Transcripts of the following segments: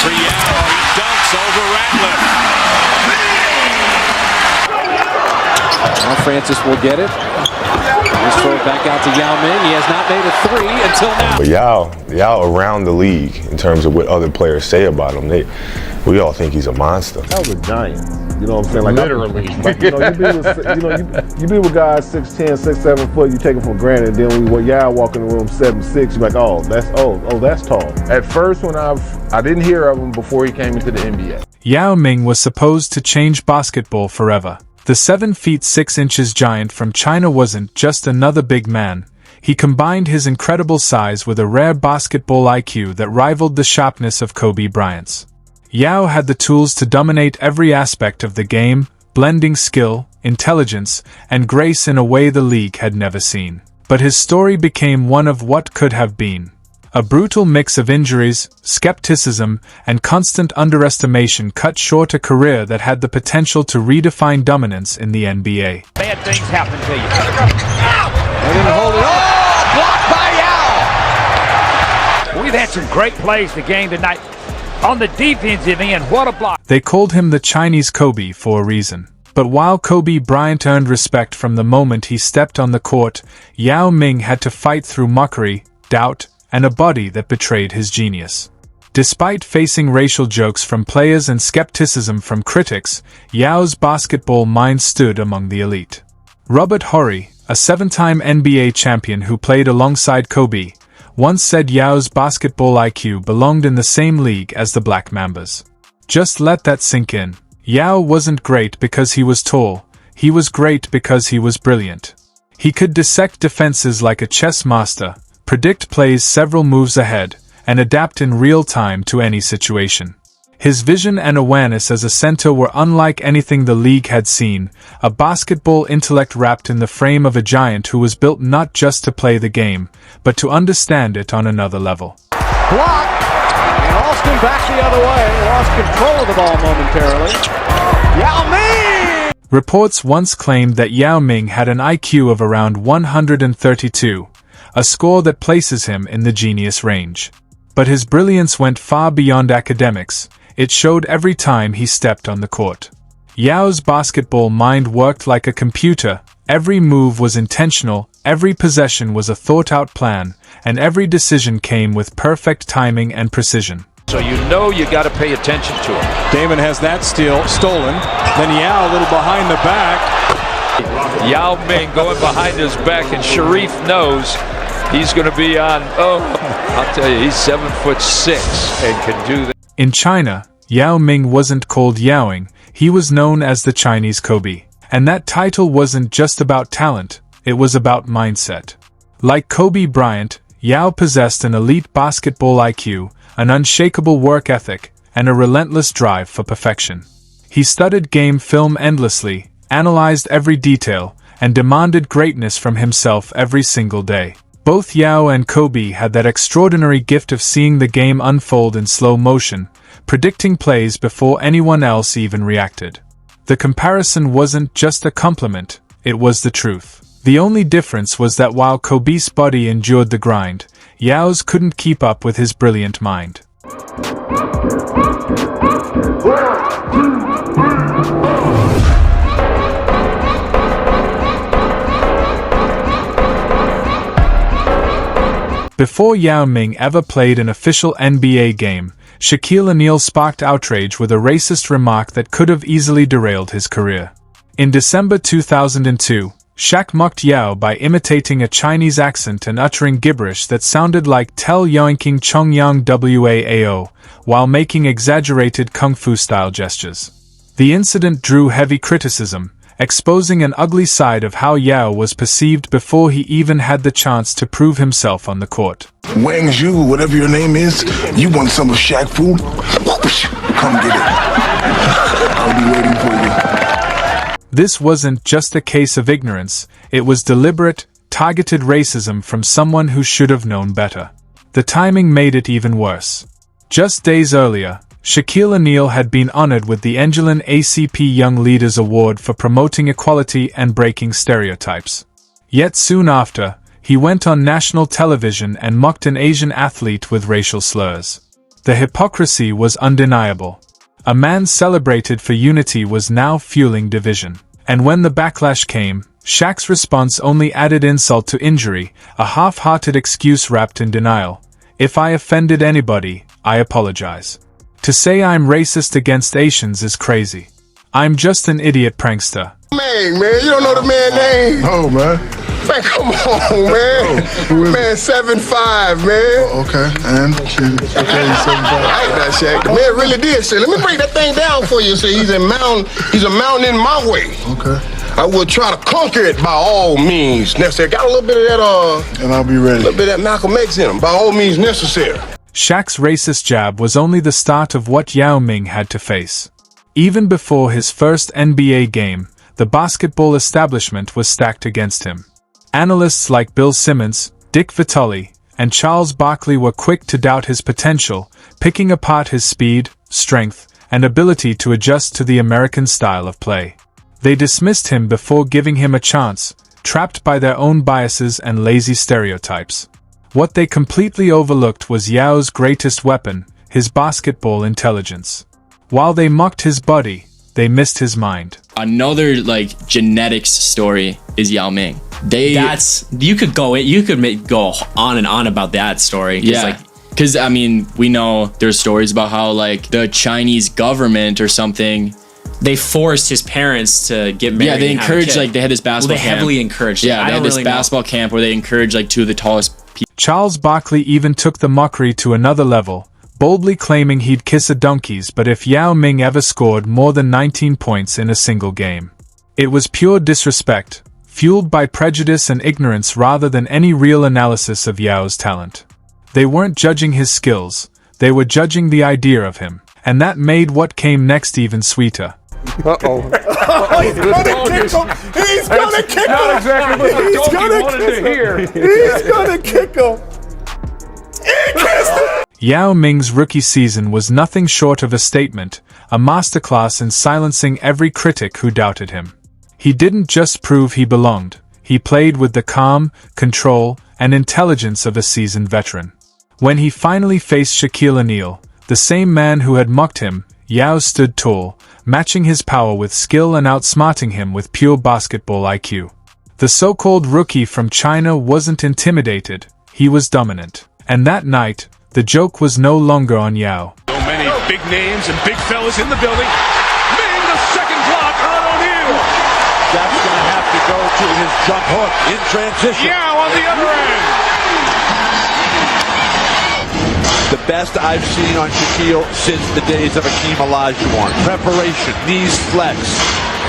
for Yao. He dunks over Ratliff. Now Francis will get it. Let's throw it back out to Yao Ming. He has not made a three until now. But Yao around the league in terms of what other players say about him, we all think he's a monster. That was a giant. You know what I'm saying? Like Literally. You be with guys 6'10", 6'7" foot. You take it for granted. Then when Yao walk in the room 7'6", you're like, oh, that's tall. At first, when I didn't hear of him before he came into the NBA. Yao Ming was supposed to change basketball forever. The 7 feet 6 inches giant from China wasn't just another big man. He combined his incredible size with a rare basketball IQ that rivaled the sharpness of Kobe Bryant's. Yao had the tools to dominate every aspect of the game, blending skill, intelligence, and grace in a way the league had never seen. But his story became one of what could have been. A brutal mix of injuries, skepticism, and constant underestimation cut short a career that had the potential to redefine dominance in the NBA. Bad things happen to you. They're going to hold it up. Blocked by Yao. We've had some great plays the game tonight. On the defensive end, what a block. They called him the Chinese Kobe for a reason. But while Kobe Bryant earned respect from the moment he stepped on the court, Yao Ming had to fight through mockery, doubt, and a body that betrayed his genius. Despite facing racial jokes from players and skepticism from critics, Yao's basketball mind stood among the elite. Robert Horry, a 7-time NBA champion who played alongside Kobe, once said Yao's basketball IQ belonged in the same league as the Black Mambas. Just let that sink in. Yao wasn't great because he was tall, he was great because he was brilliant. He could dissect defenses like a chess master, predict plays several moves ahead, and adapt in real time to any situation. His vision and awareness as a center were unlike anything the league had seen, a basketball intellect wrapped in the frame of a giant who was built not just to play the game, but to understand it on another level. Block! And Austin back the other way, lost control of the ball momentarily. Yao Ming! Reports once claimed that Yao Ming had an IQ of around 132, a score that places him in the genius range. But his brilliance went far beyond academics. It showed every time he stepped on the court. Yao's basketball mind worked like a computer. Every move was intentional, every possession was a thought-out plan, and every decision came with perfect timing and precision. So you know you got to pay attention to him. Damon has that steal stolen. Then Yao a little behind the back. Yao Ming going behind his back, and Sharif knows he's going to be on. Oh, I'll tell you, he's 7'6" and can do that. In China, Yao Ming wasn't called Yaoing, he was known as the Chinese Kobe. And that title wasn't just about talent, it was about mindset. Like Kobe Bryant, Yao possessed an elite basketball IQ, an unshakable work ethic, and a relentless drive for perfection. He studied game film endlessly, analyzed every detail, and demanded greatness from himself every single day. Both Yao and Kobe had that extraordinary gift of seeing the game unfold in slow motion, predicting plays before anyone else even reacted. The comparison wasn't just a compliment, it was the truth. The only difference was that while Kobe's body endured the grind, Yao's couldn't keep up with his brilliant mind. Before Yao Ming ever played an official NBA game, Shaquille O'Neal sparked outrage with a racist remark that could have easily derailed his career. In December 2002, Shaq mocked Yao by imitating a Chinese accent and uttering gibberish that sounded like Tel Yoinking Chong Yang Wao, while making exaggerated kung fu-style gestures. The incident drew heavy criticism, exposing an ugly side of how Yao was perceived before he even had the chance to prove himself on the court. Wang Zhu, whatever your name is, you want some of Shaq food? Come get it. I'll be waiting for you. This wasn't just a case of ignorance, it was deliberate, targeted racism from someone who should have known better. The timing made it even worse. Just days earlier, Shaquille O'Neal had been honored with the Angelin ACP Young Leaders Award for promoting equality and breaking stereotypes. Yet soon after, he went on national television and mocked an Asian athlete with racial slurs. The hypocrisy was undeniable. A man celebrated for unity was now fueling division. And when the backlash came, Shaq's response only added insult to injury, a half-hearted excuse wrapped in denial. If I offended anybody, I apologize. To say I'm racist against Asians is crazy. I'm just an idiot prankster. Man, you don't know the man's name? Oh, man. Man, come on, man. Man, 7'5", man. Okay, and? Okay, 7'5". I ain't that Shaq. The man really did say, let me break that thing down for you. Say he's a mountain in my way. Okay. I will try to conquer it by all means necessary. Got a little bit of that, and I'll be ready. A little bit of that Malcolm X in him, by all means necessary. Shaq's racist jab was only the start of what Yao Ming had to face. Even before his first NBA game, the basketball establishment was stacked against him. Analysts like Bill Simmons, Dick Vitale, and Charles Barkley were quick to doubt his potential, picking apart his speed, strength, and ability to adjust to the American style of play. They dismissed him before giving him a chance, trapped by their own biases and lazy stereotypes. What they completely overlooked was Yao's greatest weapon, his basketball intelligence. While they mocked his body, they missed his mind. Another genetics story is Yao Ming. You could go on and on about that story. Yeah. Because we know there's stories about how the Chinese government or something, they forced his parents to get married. Yeah, they encouraged, they had this basketball camp. They heavily encouraged it. Yeah, they had this basketball camp where they encouraged, two of the tallest people. Charles Barkley even took the mockery to another level, boldly claiming he'd kiss a donkey's but if Yao Ming ever scored more than 19 points in a single game. It was pure disrespect, fueled by prejudice and ignorance rather than any real analysis of Yao's talent. They weren't judging his skills, they were judging the idea of him, and that made what came next even sweeter. Uh-oh. He's gonna kick him! He's gonna kick him! Not exactly what the donkey wanted to hear. He's gonna kick him! He kissed him! Yao Ming's rookie season was nothing short of a statement, a masterclass in silencing every critic who doubted him. He didn't just prove he belonged, he played with the calm, control, and intelligence of a seasoned veteran. When he finally faced Shaquille O'Neal, the same man who had mocked him, Yao stood tall, matching his power with skill and outsmarting him with pure basketball IQ. The so-called rookie from China wasn't intimidated, he was dominant. And that night, the joke was no longer on Yao. So many big names and big fellas in the building. Ming, the second block on O'Neal. That's going to have to go to his jump hook in transition. Yao on the other end. The best I've seen on Shaquille since the days of Akeem Olajuwon. Preparation, knees flex.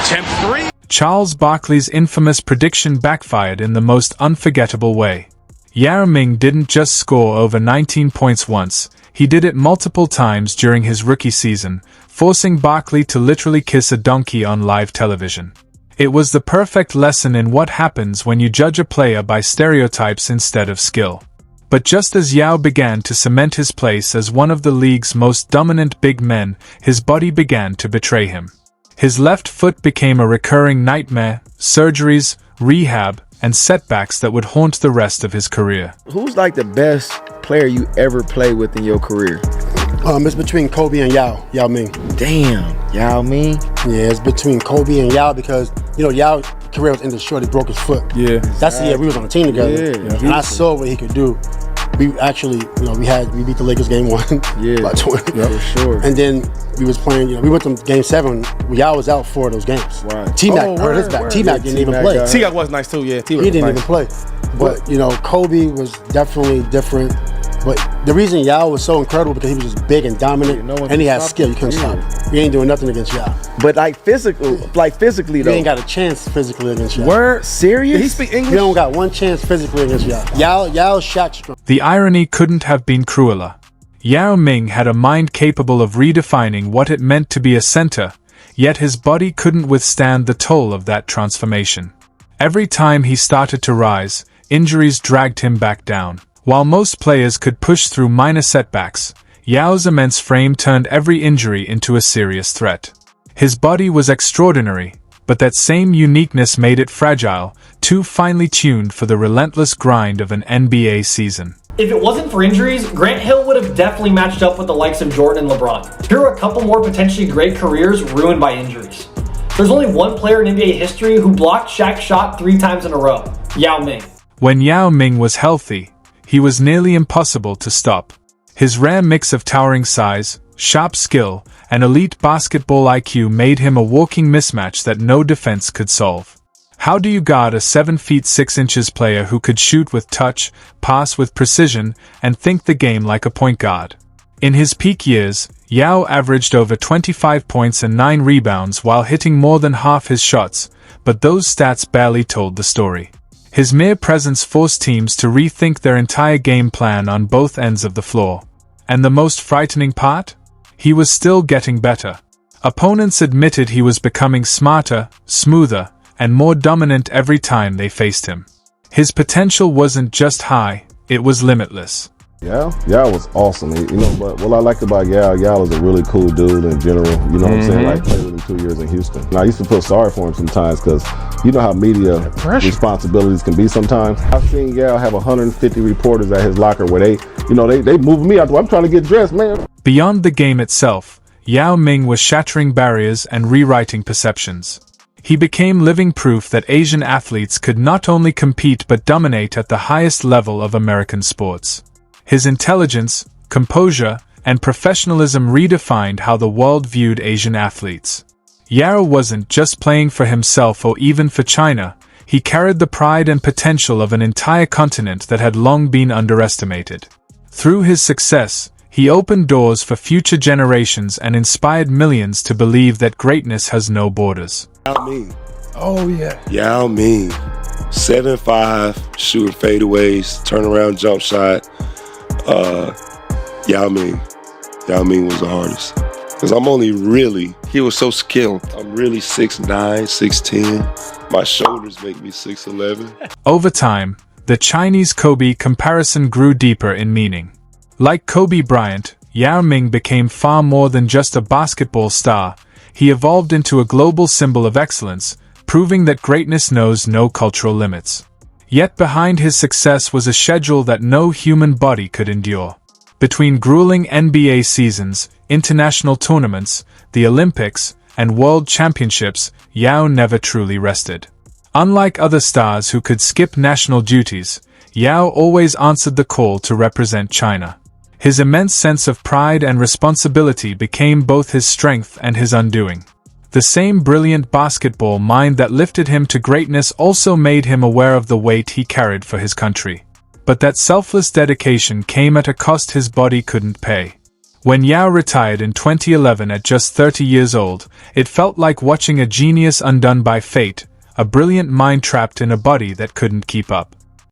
Attempt 3. Charles Barkley's infamous prediction backfired in the most unforgettable way. Yao Ming didn't just score over 19 points once, he did it multiple times during his rookie season, forcing Barkley to literally kiss a donkey on live television. It was the perfect lesson in what happens when you judge a player by stereotypes instead of skill. But just as Yao began to cement his place as one of the league's most dominant big men, his body began to betray him. His left foot became a recurring nightmare, surgeries, rehab, and setbacks that would haunt the rest of his career. Who's the best player you ever played with in your career? It's between Kobe and Yao Ming. Damn, Yao Ming? Yeah, it's between Kobe and Yao because, Yao's career was ended short. He broke his foot. Yeah. That's the year we was on the team together. Yeah. And I saw what he could do. We actually, we beat the Lakers game 1 by 20. Yeah, for sure. And then we was playing, we went to game 7. Yao was out 4 of those games. Right. T-Mac hurt his back. T-Mac didn't even play. T-Mac was nice too, yeah. He didn't even play. But, Kobe was definitely different. But the reason Yao was so incredible because he was just big and dominant, and he had skill. You couldn't stop him. You ain't doing nothing against Yao. But physically though, you ain't got a chance physically against Yao. Word? Serious? Did he speak English? You don't got one chance physically against Yao. Yao's Shaq strong. The irony couldn't have been crueler. Yao Ming had a mind capable of redefining what it meant to be a center, yet his body couldn't withstand the toll of that transformation. Every time he started to rise, injuries dragged him back down. While most players could push through minor setbacks, Yao's immense frame turned every injury into a serious threat. His body was extraordinary, but that same uniqueness made it fragile, too finely tuned for the relentless grind of an NBA season. If it wasn't for injuries, Grant Hill would have definitely matched up with the likes of Jordan and LeBron. Here are a couple more potentially great careers ruined by injuries. There's only one player in NBA history who blocked Shaq's shot 3 times in a row, Yao Ming. When Yao Ming was healthy, he was nearly impossible to stop. His rare mix of towering size, sharp skill, and elite basketball IQ made him a walking mismatch that no defense could solve. How do you guard a 7 feet 6 inches player who could shoot with touch, pass with precision, and think the game like a point guard? In his peak years, Yao averaged over 25 points and 9 rebounds while hitting more than half his shots, but those stats barely told the story. His mere presence forced teams to rethink their entire game plan on both ends of the floor. And the most frightening part? He was still getting better. Opponents admitted he was becoming smarter, smoother, and more dominant every time they faced him. His potential wasn't just high, it was limitless. Yao was awesome. But what I like about Yao is a really cool dude in general. You know what I'm saying? Like, played with him 2 years in Houston. And I used to feel sorry for him sometimes because you know how media responsibilities can be sometimes. I've seen Yao have 150 reporters at his locker where they moving me out. I'm trying to get dressed, man. Beyond the game itself, Yao Ming was shattering barriers and rewriting perceptions. He became living proof that Asian athletes could not only compete but dominate at the highest level of American sports. His intelligence, composure, and professionalism redefined how the world viewed Asian athletes. Yao wasn't just playing for himself or even for China, he carried the pride and potential of an entire continent that had long been underestimated. Through his success, he opened doors for future generations and inspired millions to believe that greatness has no borders. Yao Ming. Oh, yeah. Yao Ming. 7'5", shooting fadeaways, turnaround jump shot. Yao Ming. Yao Ming was the hardest. Because he was so skilled. I'm really 6'9", 6'10". My shoulders make me 6'11". Over time, the Chinese Kobe comparison grew deeper in meaning. Like Kobe Bryant, Yao Ming became far more than just a basketball star. He evolved into a global symbol of excellence, proving that greatness knows no cultural limits. Yet behind his success was a schedule that no human body could endure. Between grueling NBA seasons, international tournaments, the Olympics, and World Championships, Yao never truly rested. Unlike other stars who could skip national duties, Yao always answered the call to represent China. His immense sense of pride and responsibility became both his strength and his undoing. The same brilliant basketball mind that lifted him to greatness also made him aware of the weight he carried for his country. But that selfless dedication came at a cost his body couldn't pay. When Yao retired in 2011 at just 30 years old, it felt like watching a genius undone by fate, a brilliant mind trapped in a body that couldn't keep up.